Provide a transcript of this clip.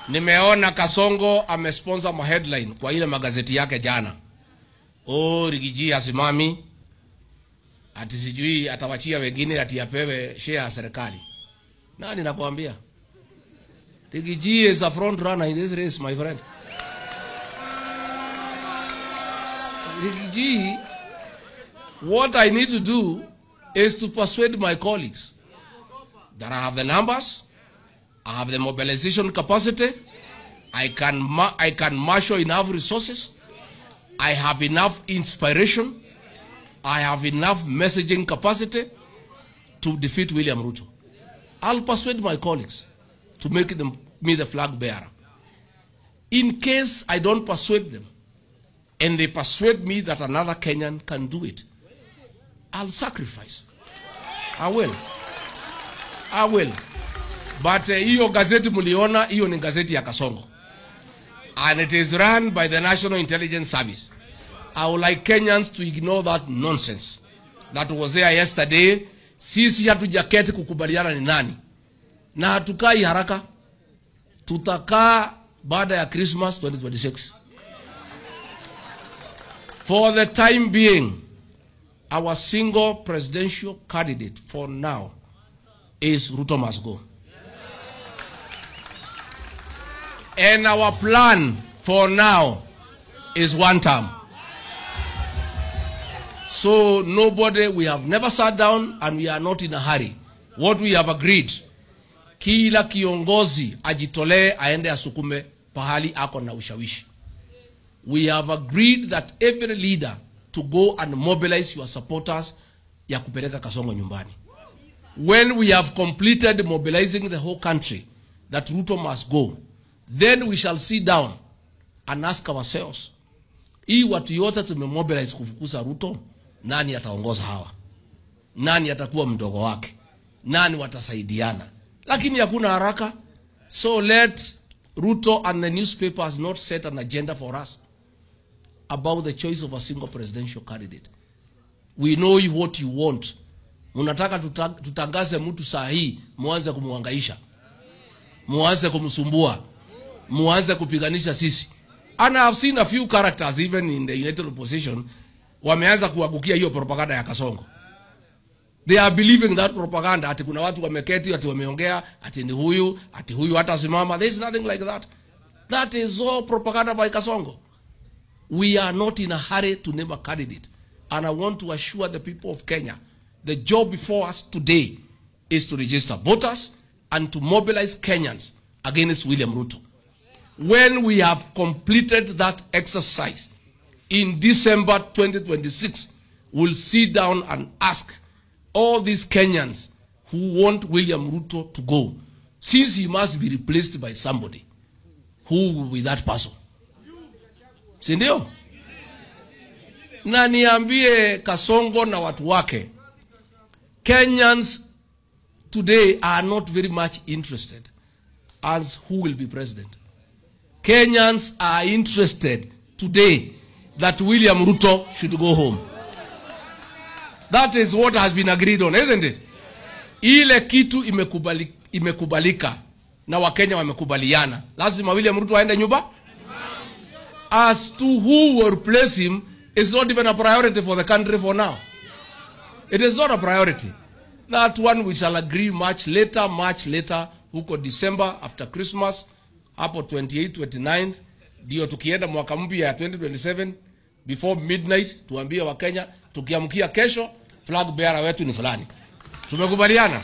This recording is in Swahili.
Nimeona Kasongo amesponsor ma headline kwa ile magazeti yake jana. Rigiji asimami ati sijui atawachia wengine ati apewe share ya serikali. Nani nakwambia? Rigiji is a front runner in this race, my friend. Rigiji, what I need to do is to persuade my colleagues that I have the numbers, I have the mobilization capacity, I can marshal enough resources, I have enough inspiration, I have enough messaging capacity to defeat William Ruto. I'll persuade my colleagues to make me the flag bearer. In case I don't persuade them, and they persuade me that another Kenyan can do it, I'll sacrifice. I will. But hiyo gazeti muliona, hiyo ni gazeti ya Kasongo. And it is run by the National Intelligence Service. I would like Kenyans to ignore that nonsense that was there yesterday. Sisi hatujaketi kukubaliana ni nani. Na hatukai haraka. Tutakaa baada ya Christmas 2026. For the time being, our single presidential candidate for now is Ruto must go. And our plan for now is one term. So nobody, we have never sat down and we are not in a hurry. What we have agreed, kila kiongozi ajitolee aende asukume pahali ako na ushawishi. We have agreed that every leader to go and mobilize your supporters ya kupeleka Kasongo nyumbani. When we have completed mobilizing the whole country that Ruto must go, then we shall sit down and ask ourselves, hii watu yote tumemobilize kufukuza Ruto, nani ataongoza hawa? Nani atakuwa mdogo wake? Nani watasaidiana? Lakini hakuna haraka. So let Ruto and the newspapers not set an agenda for us about the choice of a single presidential candidate. We know what you want. Munataka tutangaze mtu saa hii, muanze kumuhangaisha, muanze kumsumbua, muanze kupiganisha sisi. And I have seen a few characters even in the United Opposition wameanza kuagukia hiyo propaganda ya Kasongo. They are believing that propaganda ati kuna watu wameketi ati wameongea ati ni huyu ati huyu hata simama. There is nothing like that. That is all propaganda by Kasongo. We are not in a hurry to name a candidate. And I want to assure the people of Kenya, the job before us today is to register voters and to mobilize Kenyans against William Ruto. When we have completed that exercise in December 2026, we'll sit down and ask all these Kenyans who want William Ruto to go, since he must be replaced by somebody, who will be that person? Sindio? Na niambie Kasongo na watu wake, Kenyans today are not very much interested as who will be president. Kenyans are interested today that William Ruto should go home. That is what has been agreed on, isn't it? Ile kitu imekubalika na Wakenya wamekubaliana. Lazima William Ruto aende nyumba. As to who will replace him is not even a priority for the country for now. It is not a priority. That one we shall agree much later, huko December after Christmas, hapo 28, 29, ndio tukienda mwaka mpya ya 2027, before midnight, tuambie Wakenya, tukiamkia kesho, flag bearer wetu ni fulani. Tumekubaliana?